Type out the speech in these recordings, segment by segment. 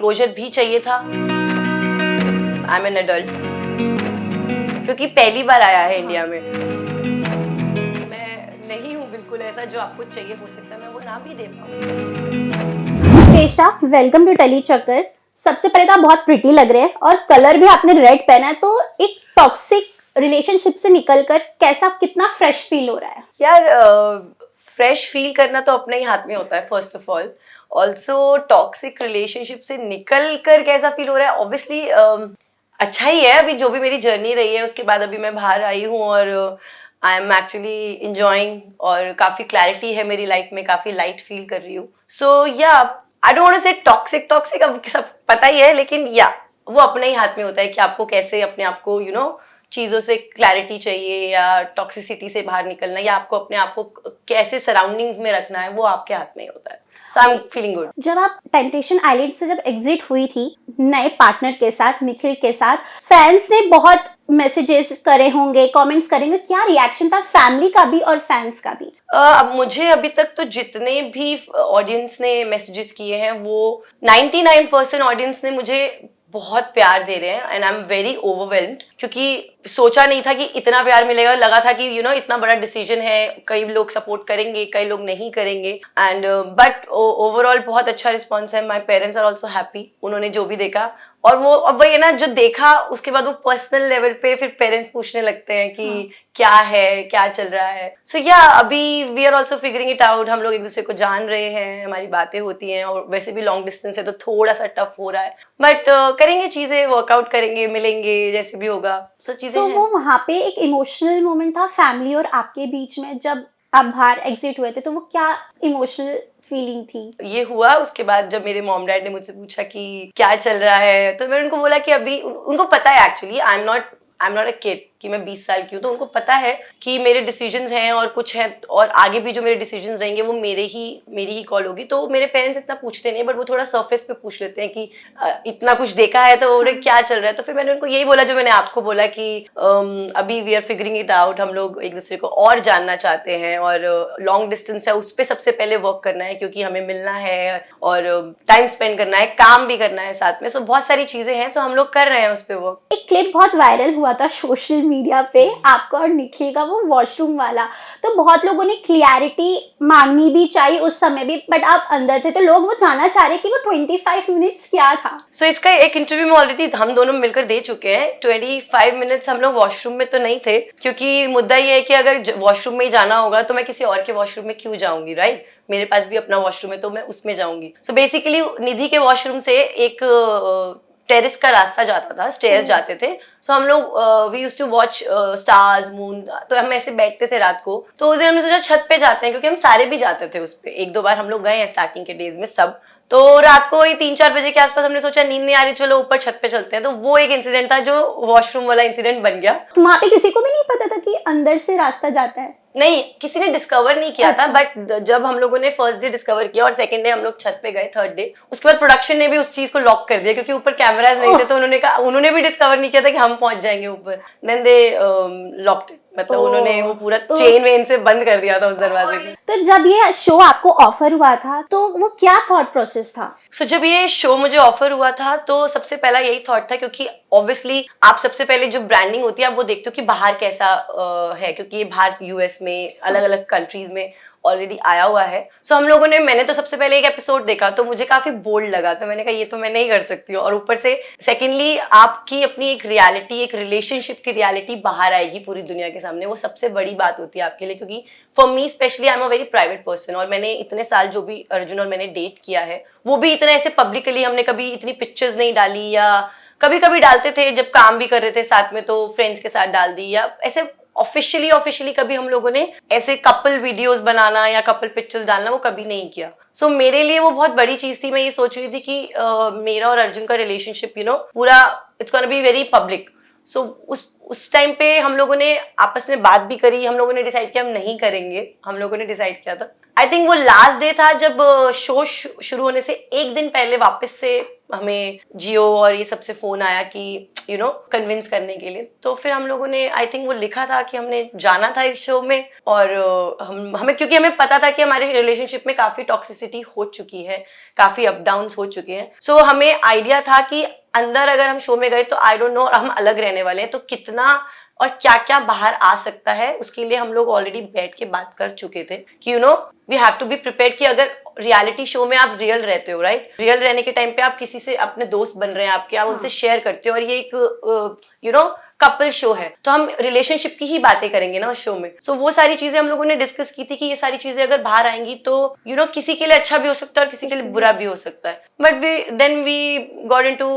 Closure भी चाहिए था। आई एम एन एडल्ट, क्योंकि पहली बार आया है इंडिया में। मैं नहीं हूँ बिल्कुल ऐसा जो आपको चाहिए, हो सकता है मैं वो ना भी दे पाऊँ। चेष्टा, वेलकम टू टेली चक्कर। सबसे पहले तो आप बहुत प्रिटी लग रहे हैं और कलर भी आपने रेड पहना है, तो एक टॉक्सिक रिलेशनशिप से निकलकर कैसा, कितना फ्रेश फील हो रहा है? यार फ्रेश फील करना तो अपने ही हाथ में होता है first of also toxic relationship से निकल कर कैसा फील हो रहा है, ऑब्वियसली अच्छा ही है। अभी जो भी मेरी जर्नी रही है उसके बाद अभी मैं बाहर आई हूँ और आई एम एक्चुअली इंजॉइंग, और काफ़ी क्लैरिटी है मेरी लाइफ में, काफ़ी लाइट फील कर रही हूँ। सो या आई डोंट वांट टू से टॉक्सिक टॉक्सिक, अब सब पता ही है, लेकिन या वो अपने ही हाथ में होता है कि आपको कैसे अपने आप को चीज़ों से क्लैरिटी चाहिए या टॉक्सिसिटी से बाहर निकलना, या आपको अपने आप को कैसे सराउंडिंग्स में रखना है, वो आपके हाथ में ही होता है। सो आई एम फीलिंग गुड। जब आप टेम्पटेशन आइलैंड से जब एग्जिट हुई थी नए पार्टनर के साथ, निखिल के साथ, फैंस ने बहुत मैसेजेस करे होंगे, कमेंट्स करेंगे, क्या रिएक्शन था फैमिली का भी और फैंस का भी? अब मुझे अभी तक तो जितने भी ऑडियंस ने मैसेजेस किए हैं वो 99% ऑडियंस ने मुझे बहुत प्यार दे रहे हैं, and I am very overwhelmed, क्योंकि सोचा नहीं था कि इतना प्यार मिलेगा। लगा था कि इतना बड़ा डिसीजन है, कई लोग सपोर्ट करेंगे, कई लोग नहीं करेंगे, एंड बट ओवरऑल बहुत अच्छा रिस्पॉन्स है। My parents are also happy, उन्होंने जो भी देखा, और वो अब वही है ना, जो देखा उसके बाद वो पर्सनल लेवल पे फिर पेरेंट्स पूछने लगते हैं कि क्या है, क्या चल रहा है। सो या अभी we are also figuring it out, हम लोग एक दूसरे को जान रहे हैं, हमारी बातें होती हैं, और वैसे भी लॉन्ग डिस्टेंस है तो थोड़ा सा टफ हो रहा है, बट करेंगे चीजें, वर्कआउट करेंगे, मिलेंगे, जैसे भी होगा। सो वो वहाँ पे एक इमोशनल मोमेंट था फैमिली और आपके बीच में, जब आप बाहर एग्जिट हुए थे, तो वो क्या इमोशनल फीलिंग थी? ये हुआ उसके बाद जब मेरे मॉम डैड ने मुझसे पूछा कि क्या चल रहा है, तो मैंने उनको बोला कि अभी उनको पता है actually I am not a kid कि मैं 20 साल की हूँ, तो उनको पता है कि मेरे डिसीजंस हैं और कुछ हैं, और आगे भी जो मेरे डिसीजंस रहेंगे वो मेरी ही कॉल होगी। तो मेरे पेरेंट्स इतना पूछते नहीं, बट वो थोड़ा सरफेस पे पूछ लेते हैं कि इतना कुछ देखा है तो उन्हें क्या चल रहा है। तो फिर मैंने उनको यही बोला जो मैंने आपको बोला कि अभी we are figuring it out, हम लोग एक दूसरे को और जानना चाहते हैं, और लॉन्ग डिस्टेंस है उस पर सबसे पहले वर्क करना है, क्योंकि हमें मिलना है और टाइम स्पेंड करना है, काम भी करना है साथ में। सो बहुत सारी चीजें हैं, तो हम लोग कर रहे हैं उस पर वर्क। एक क्लिप बहुत वायरल हुआ था सोशल मीडिया पे, आपका और निखिल का, वो वॉशरूम वाला। तो बहुत लोगों ने क्लियरिटी मांगनी भी चाहिए उस समय भी, बट आप अंदर थे तो लोग वो जानना चाह रहे कि वो 25 मिनट्स क्या था। सो इसका एक इंटरव्यू में ऑलरेडी हम दोनों मिलकर दे चुके हैं। 25 मिनट्स हम लोग वॉशरूम में तो नहीं थे, क्योंकि मुद्दा ये है कि अगर वॉशरूम में ही जाना होगा तो मैं किसी और के वॉशरूम में क्यों जाऊंगी, राइट? मेरे पास भी अपना वॉशरूम है तो मैं उसमें जाऊंगी। सो बेसिकली निधि के वॉशरूम से एक टेरेस का रास्ता जाता था, स्टेयर्स जाते थे। सो हम लोग we used to watch stars, moon, तो हम ऐसे बैठते थे रात को। तो उस दिन हमने सोचा छत पे जाते हैं, क्योंकि हम सारे भी जाते थे उस पे, एक दो बार हम लोग गए हैं स्टार्टिंग के डेज में सब। तो रात को ही 3-4 बजे के आसपास हमने सोचा नींद नहीं आ रही, चलो ऊपर छत पे चलते हैं। तो वो एक इंसिडेंट था जो वॉशरूम वाला इंसिडेंट बन गया। वहां पे किसी को भी नहीं पता था कि अंदर से रास्ता जाता है? नहीं, किसी ने डिस्कवर नहीं किया अच्छा। था, बट जब हम लोगों ने फर्स्ट डे डिस्कवर किया और सेकंड डे हम लोग छत पे गए, थर्ड डे उसके बाद प्रोडक्शन ने भी उस चीज को लॉक कर दिया, क्योंकि ऊपर कैमराज नहीं थे। तो उन्होंने भी डिस्कवर नहीं किया था कि हम पहुंच जाएंगे ऊपर। देन दे लॉक्ड, मतलब उन्होंने वो पूरा चेन वेन से बंद कर दिया था उस दरवाजे को। तो जब ये शो आपको ऑफर हुआ था तो वो क्या थॉट प्रोसेस था? सो जब ये शो मुझे ऑफर हुआ था तो सबसे पहला यही थॉट था, क्योंकि ऑब्वियसली आप सबसे पहले जो ब्रांडिंग होती है आप वो देखते हो कि बाहर कैसा है, क्योंकि ये बाहर यूएस में अलग अलग कंट्रीज में ऑलरेडी आया हुआ है। सो मैंने तो सबसे पहले एक एपिसोड देखा तो मुझे काफी बोल्ड लगा, तो मैंने कहा ये तो मैं नहीं कर सकती हूँ। और ऊपर से सेकेंडली आपकी अपनी एक रियलिटी, एक रिलेशनशिप की रियलिटी बाहर आएगी पूरी दुनिया के सामने, वो सबसे बड़ी बात होती है आपके लिए। क्योंकि for me specially I am a very private person, और मैंने इतने साल जो भी अर्जुन और मैंने डेट किया है वो भी इतना ऐसे पब्लिकली हमने कभी इतनी पिक्चर्स नहीं डाली, या कभी कभी डालते थे जब काम भी कर रहे थे साथ में तो फ्रेंड्स के साथ डाल दी, या ऐसे ऑफिशियली कभी हम लोगों ने ऐसे कपल वीडियोस बनाना या कपल पिक्चर्स डालना वो कभी नहीं किया। सो मेरे लिए वो बहुत बड़ी चीज थी। मैं ये सोच रही थी कि मेरा और अर्जुन का रिलेशनशिप पूरा it's gonna be very public. So उस टाइम पे हम लोगों ने आपस में बात भी करी, हम लोगों ने डिसाइड किया हम नहीं करेंगे, हम लोगों ने डिसाइड किया था। आई थिंक वो लास्ट डे था जब शो शुरू होने से एक दिन पहले वापस से हमें जियो और ये सबसे फोन आया कि कन्विंस करने के लिए, तो फिर हम लोगों ने आई थिंक वो लिखा था कि हमने जाना था इस शो में, और हमें क्योंकि हमें पता था कि हमारे रिलेशनशिप में काफी टॉक्सिसिटी हो चुकी है, काफी अप डाउन हो चुके हैं। सो हमें आइडिया था कि अंदर अगर हम शो में गए तो आई डोंट नो, और हम अलग रहने वाले हैं, तो कितना और क्या क्या बाहर आ सकता है, उसके लिए हम लोग ऑलरेडी बैठ के बात कर चुके थे कि we have to be prepared कि अगर रियलिटी शो में आप रियल रहते हो, राइट, रियल रहने के टाइम पे आप किसी से अपने दोस्त बन रहे हैं आपके, आप उनसे शेयर करते हो, और ये एक कपल शो है, तो हम रिलेशनशिप की ही बातें करेंगे ना उस शो में। सो वो सारी चीजें हम लोगों ने डिस्कस की थी कि ये सारी चीजें अगर बाहर आएंगी तो किसी के लिए अच्छा भी हो सकता है और किसी के लिए बुरा भी हो सकता है। But then we got into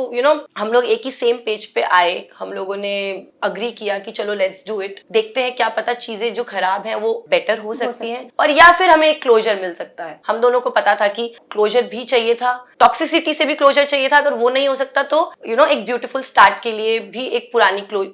हम लोग एक ही सेम पेज पे आए, हम लोगों ने अग्री किया कि चलो लेट्स डू इट, देखते हैं क्या पता चीजें जो खराब है वो बेटर हो सकती हैं, और या फिर हमें एक क्लोजर मिल सकता है। हम दोनों को पता था कि क्लोजर भी चाहिए था, टॉक्सिसिटी से भी क्लोजर चाहिए था, अगर वो नहीं हो सकता तो एक ब्यूटीफुल स्टार्ट के लिए भी एक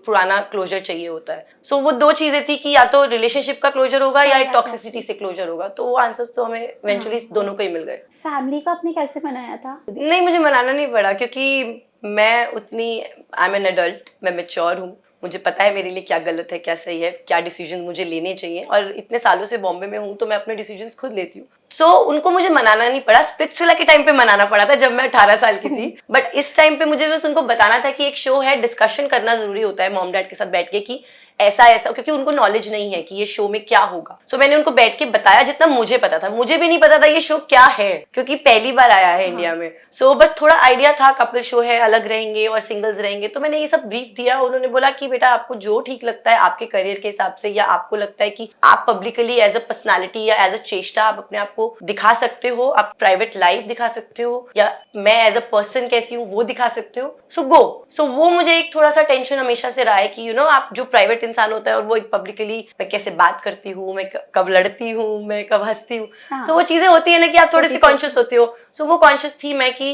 पुराना क्लोजर चाहिए होता है। सो वो दो चीजें थी कि या तो रिलेशनशिप का क्लोजर होगा या एक टॉक्सिसिटी से क्लोजर होगा, तो वो आंसर्स तो हमें इवेंचुअली दोनों को ही मिल गए। फैमिली का आपने कैसे मनाया था? नहीं, मुझे मनाना नहीं पड़ा, क्योंकि मैं उतनी आई एम एन एडल्ट, मैं मैच्योर हूँ, मुझे पता है मेरे लिए क्या गलत है क्या सही है, क्या डिसीजन मुझे लेने चाहिए, और इतने सालों से बॉम्बे में हूँ तो मैं अपने डिसीजंस खुद लेती हूँ। सो उनको मुझे मनाना नहीं पड़ा। स्प्लिट्सविला के टाइम पे मनाना पड़ा था जब मैं 18 साल की थी, बट इस टाइम पे मुझे बस उनको बताना था कि एक शो है, डिस्कशन करना जरूरी होता है मॉम डैड के साथ बैठ के कि ऐसा ऐसा, क्योंकि उनको नॉलेज नहीं है कि ये शो में क्या होगा। सो मैंने उनको बैठ के बताया जितना मुझे पता था, मुझे भी नहीं पता था ये शो क्या है क्योंकि पहली बार आया है इंडिया में। सो बस थोड़ा आइडिया था, कपल शो है, अलग रहेंगे और सिंगल्स रहेंगे, तो मैंने ये सब ब्रीफ दिया। उन्होंने बोला कि बेटा आपको जो ठीक लगता है आपके करियर के हिसाब से, या आपको लगता है कि आप पब्लिकली एज अ पर्सनैलिटी या एज अ चेष्टा आप अपने आप को दिखा सकते हो, आप प्राइवेट लाइफ दिखा सकते हो, या मैं एज अ पर्सन कैसी हूँ वो दिखा सकते हो, सो गो। सो वो मुझे एक थोड़ा सा टेंशन हमेशा से रहा है कि आप जो प्राइवेट इंसान होता है और वो एक पब्लिकली मैं कैसे बात करती हूँ, मैं कब लड़ती हूँ, मैं कब हंसती हूँ, सो वो चीजें होती है ना कि आप थोड़े से कॉन्शियस होते हो। सो वो कॉन्शियस थी मैं कि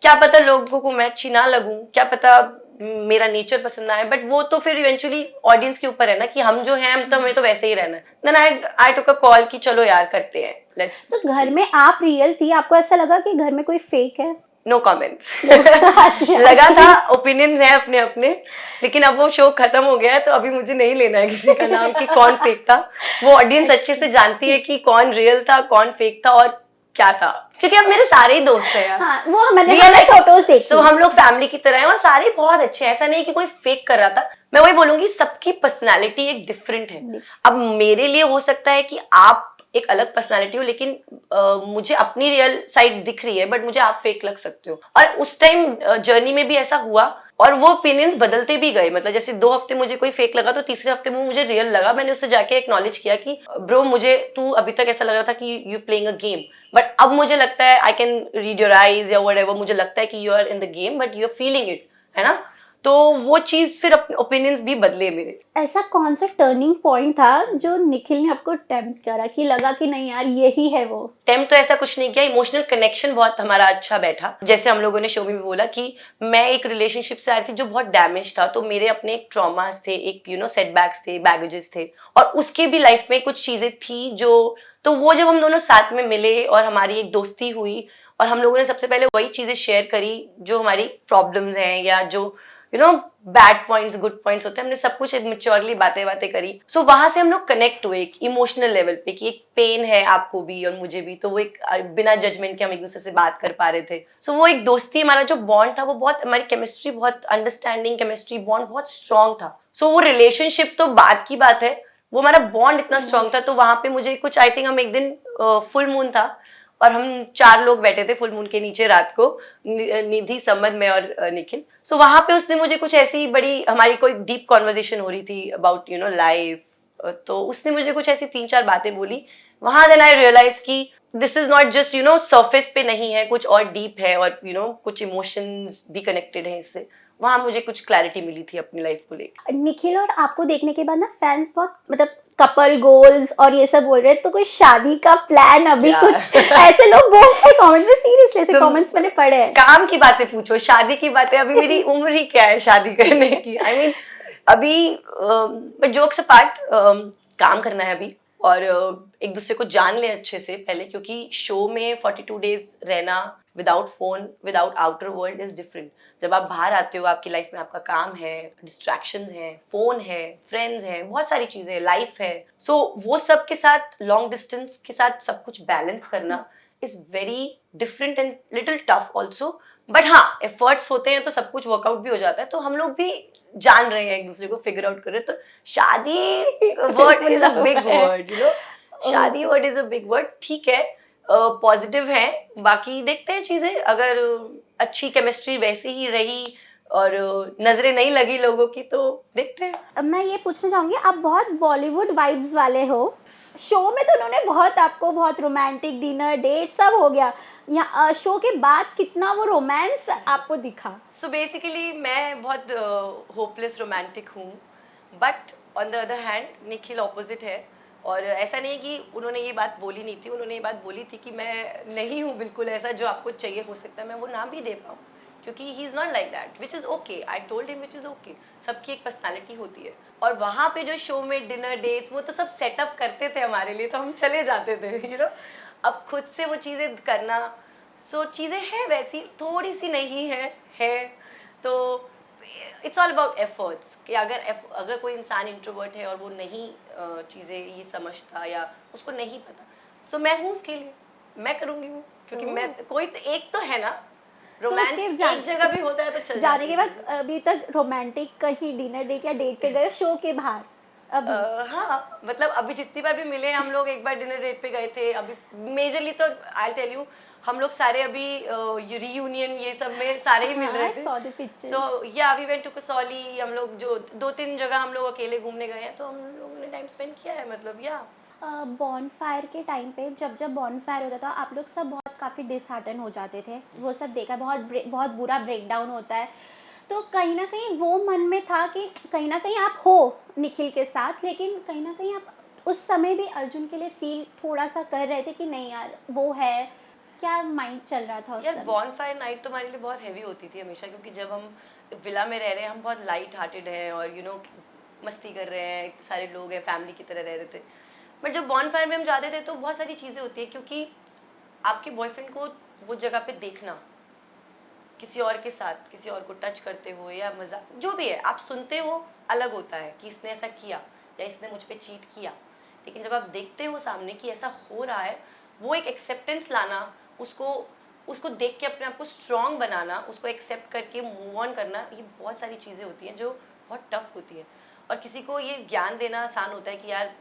क्या पता लोगों को मैं अच्छी ना लगूं, क्या पता मेरा नेचर पसंद आए, बट वो तो फिर इवेंचुअली ऑडियंस के ऊपर है ना कि हम जो हैं हम तो हमें तो वैसे ही रहना है। Then I took a call कि चलो यार करते हैं, लेट्स। सो घर में आप रियल थी, आपको ऐसा लगा कि घर में कोई फेक है? No comments. लगा था, ओपिनियंस हैं अपने अपने, लेकिन अब वो शो खत्म हो गया है तो अभी मुझे नहीं लेना है किसी का नाम कि कौन फेक था। वो ऑडियंस अच्छे से जानती है कि कौन रियल था, कौन फेक था और क्या था, क्योंकि अब मेरे सारे ही दोस्त हैं यार। हाँ, वो मैंने फोटोज देखी। सो हम लोग फैमिली की तरह हैं और सारे बहुत अच्छे हैं, ऐसा नहीं कि कोई फेक कर रहा था। मैं वही बोलूंगी सबकी पर्सनैलिटी एक डिफरेंट है। अब मेरे लिए हो सकता है कि आप एक अलग पर्सनालिटी हो, लेकिन मुझे अपनी रियल साइड दिख रही है, बट मुझे आप फेक लग सकते हो। और उस टाइम जर्नी में भी ऐसा हुआ और वो ओपिनियंस बदलते भी गए। मतलब जैसे 2 हफ्ते मुझे कोई फेक लगा तो तीसरे हफ्ते में मुझे रियल लगा। मैंने उससे जाके एक्नॉलेज किया कि ब्रो मुझे तू अभी तक ऐसा लग रहा था कि you playing a game, but अब मुझे लगता है I can read your eyes या व्हाटएवर, मुझे लगता है कि you are in the game but you are feeling it, है ना। तो वो चीज फिर अपने ओपिनियंस भी बदले मेरे। ऐसा कौन सा टर्निंग पॉइंट था जो निखिल ने आपको टेम्प्ट करा कि लगा कि नहीं यार यही है वो? टेम्प्ट तो ऐसा कुछ नहीं किया, इमोशनल कनेक्शन बहुत हमारा अच्छा बैठा। जैसे हम लोगों ने शो में भी बोला कि मैं एक रिलेशनशिप से आ रही थी जो बहुत डैमेज था, तो मेरे अपने एक ट्रॉमास थे, एक सेटबैक्स थे, बैगेजेस थे, और उसके भी लाइफ में कुछ चीजें थी जो, तो वो जब हम दोनों साथ में मिले और हमारी एक दोस्ती हुई और हम लोगों ने सबसे पहले वही चीजें शेयर करी जो हमारी प्रॉब्लम्स हैं या जो बैड पॉइंट्स गुड पॉइंट्स होते हैं, हमने सब कुछ मेच्योरली बातें करी। सो वहां से हम लोग कनेक्ट हुए एक इमोशनल लेवल पे कि एक पेन है आपको भी और मुझे भी, तो वो एक बिना जजमेंट के हम एक दूसरे से बात कर पा रहे थे। सो वो एक दोस्ती, हमारा जो बॉन्ड था वो बहुत, हमारी केमिस्ट्री बहुत अंडरस्टैंडिंग केमिस्ट्री बॉन्ड बहुत स्ट्रॉन्ग था। सो वो रिलेशनशिप तो बात की बात है, वो हमारा बॉन्ड इतना स्ट्रॉन्ग था। तो वहां पे मुझे कुछ आई थिंक हम एक दिन फुल मून था और हम 4 लोग बैठे थे फुल मून के नीचे रात को, निधि, समद, मैं और निखिल। सो वहां पे उसने मुझे कुछ ऐसी बड़ी, हमारी कोई डीप कॉन्वर्सेशन हो रही थी अबाउट लाइफ, तो उसने मुझे कुछ ऐसी 3-4 बातें बोली। वहां देन आई रियलाइज कि this is not just surface पे नहीं है, कुछ और डीप है और कुछ इमोशंस भी कनेक्टेड है इससे। वहां मुझे कुछ क्लैरिटी मिली थी अपनी लाइफ को लेकर। निखिल और आपको देखने के बाद ना फैंस बहुत मतलब कपल गोल्स और ये सब बोल रहे हैं, तो कोई शादी का प्लान अभी कुछ ऐसे लोग बोल रहे हैं कमेंट में, सीरियसली ऐसे कमेंट्स मैंने पढ़े हैं। काम की बातें पूछो, शादी की बातें, अभी मेरी उम्र ही क्या है शादी करने की। आई मीन अभी बट जोक्स अपार्ट, काम करना है अभी और एक दूसरे को जान लें अच्छे से पहले, क्योंकि शो में 42 डेज रहना without phone, without outer world is different. जब आप बाहर आते हो, आपकी लाइफ में आपका काम है, डिस्ट्रैक्शंस हैं, फोन है, फ्रेंड्स हैं, बहुत सारी चीजें, लाइफ है। सो वो सब के साथ, लॉन्ग डिस्टेंस के साथ सब कुछ बैलेंस करना is very different and little tough also. But हाँ, एफर्ट्स होते हैं तो सब कुछ वर्कआउट भी हो जाता है। तो हम लोग भी जान रहे हैं, एक दूसरे को फिगर आउट कर रहे हैं। तो shaadi word is a big word, you know, shaadi word is a big word. ठीक है, पॉजिटिव है, बाकी देखते हैं चीजें। अगर अच्छी केमिस्ट्री वैसे ही रही और नजरें नहीं लगी लोगों की तो देखते हैं। अब मैं ये पूछना चाहूँगी, आप बहुत बॉलीवुड वाइब्स वाले हो, शो में तो उन्होंने बहुत आपको बहुत रोमांटिक डिनर डेट सब हो गया, या शो के बाद कितना वो रोमांस आपको दिखा? सो बेसिकली मैं बहुत होपलेस रोमांटिक हूँ, but on the other hand Nikhil opposite है। और ऐसा नहीं कि उन्होंने ये बात बोली नहीं थी, उन्होंने ये बात बोली थी कि मैं नहीं हूँ बिल्कुल ऐसा जो आपको चाहिए। हो सकता है मैं वो ना भी दे पाऊँ, क्योंकि he is not like that, which is okay. I told him which is okay. सबकी एक पर्सनैलिटी होती है। और वहाँ पे जो शो में डिनर डेट्स वो तो सब सेटअप करते थे हमारे लिए, तो हम चले जाते थे, यू नो। अब खुद से वो चीज़ें करना, सो चीज़ें हैं वैसी, थोड़ी सी नहीं है। तो इट्स ऑल अबाउट एफर्ट्स कि अगर कोई इंसान इंट्रोवर्ट है और वो नहीं चीज़ें ये समझता या उसको नहीं पता, सो मैं हूँ उसके लिए, मैं करूँगी वो, क्योंकि मैं कोई एक तो है ना, रोमांस एक जगह भी होता है तो चल जाने के बाद अभी तक रोमांटिक कहीं डिनर डेट या डेट पे गए शो के बाहर? अभी हाँ, मतलब अभी जितनी बार भी मिले हम लोग, एक बार डिनर डेट पे गए थे। अभी मेजरली तो आई टेल यू, हम लोग सारे अभी रीयूनियन ये सब में सारे ही मिल रहे थे। सो या वी वेंट टू कसौली, हम लोग जो 2-3 जगह हम लोग अकेले घूमने गए हैं, तो हम लोगों ने टाइम स्पेंड किया है, मतलब या। बॉनफायर के टाइम पे जब बॉनफायर होता था, आप लोग सब बहुत काफ़ी डिसहार्टन हो जाते थे, वो सब देखा, बहुत बुरा ब्रेकडाउन होता है। तो कहीं ना कहीं वो मन में था कि कहीं ना कहीं आप हो निखिल के साथ, लेकिन कहीं ना कहीं आप उस समय भी अर्जुन के लिए फील थोड़ा सा कर रहे थे कि नहीं यार वो है, क्या माइंड चल रहा था उस यार समय? बॉनफायर नाइट तो हमारे लिए बहुत हैवी होती थी हमेशा, क्योंकि जब हम विला में रह रहे हैं, हम बहुत लाइट हार्टेड हैं और मस्ती कर रहे हैं, सारे लोग हैं, फैमिली की तरह रह रहे थे। बट जब बॉनफायर में हम जाते थे तो बहुत सारी चीज़ें होती है, क्योंकि आपके बॉयफ्रेंड को वो जगह पे देखना, किसी और के साथ, किसी और को टच करते हो या मजाक जो भी है आप सुनते हो, अलग होता है कि इसने ऐसा किया या इसने मुझ पे चीट किया। लेकिन जब आप देखते हो सामने कि ऐसा हो रहा है, वो एक एक्सेप्टेंस लाना, उसको उसको देख के अपने आप को स्ट्रॉन्ग बनाना, उसको एक्सेप्ट करके मूव ऑन करना, ये बहुत सारी चीज़ें होती हैं जो बहुत टफ होती है। और किसी को ये ज्ञान देना आसान होता है कि यार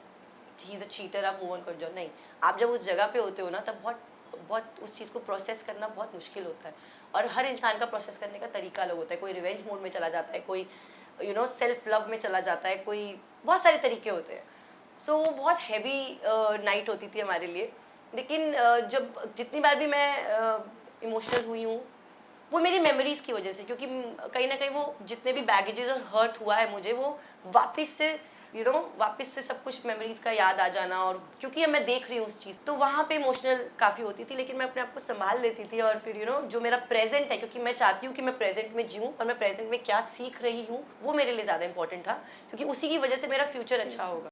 ही इज़ अ चीटर, आप मूव ऑन कर जाओ। नहीं, आप जब उस जगह पे होते हो ना, तब बहुत बहुत उस चीज़ को प्रोसेस करना बहुत मुश्किल होता है। और हर इंसान का प्रोसेस करने का तरीका अलग होता है। कोई रिवेंज मोड में चला जाता है, कोई सेल्फ लव में चला जाता है, कोई बहुत सारे तरीके होते हैं। सो वो बहुत हैवी नाइट होती थी हमारे लिए। लेकिन जब जितनी बार भी मैं इमोशनल हुई हूँ, वो मेरी मेमोरीज़ की वजह से, क्योंकि कहीं ना कहीं वो जितने भी बैगेजेस और हर्ट हुआ है मुझे, वो वापस से वापस से सब कुछ मेमोरीज का याद आ जाना। और क्योंकि मैं देख रही हूँ उस चीज़, तो वहाँ पे इमोशनल काफ़ी होती थी। लेकिन मैं अपने आप को संभाल लेती थी। और फिर जो मेरा प्रेजेंट है, क्योंकि मैं चाहती हूँ कि मैं प्रेजेंट में जीऊँ और मैं प्रेजेंट में क्या सीख रही हूँ वो मेरे लिए ज़्यादा इंपॉर्टेंट था, क्योंकि उसी की वजह से मेरा फ्यूचर अच्छा होगा।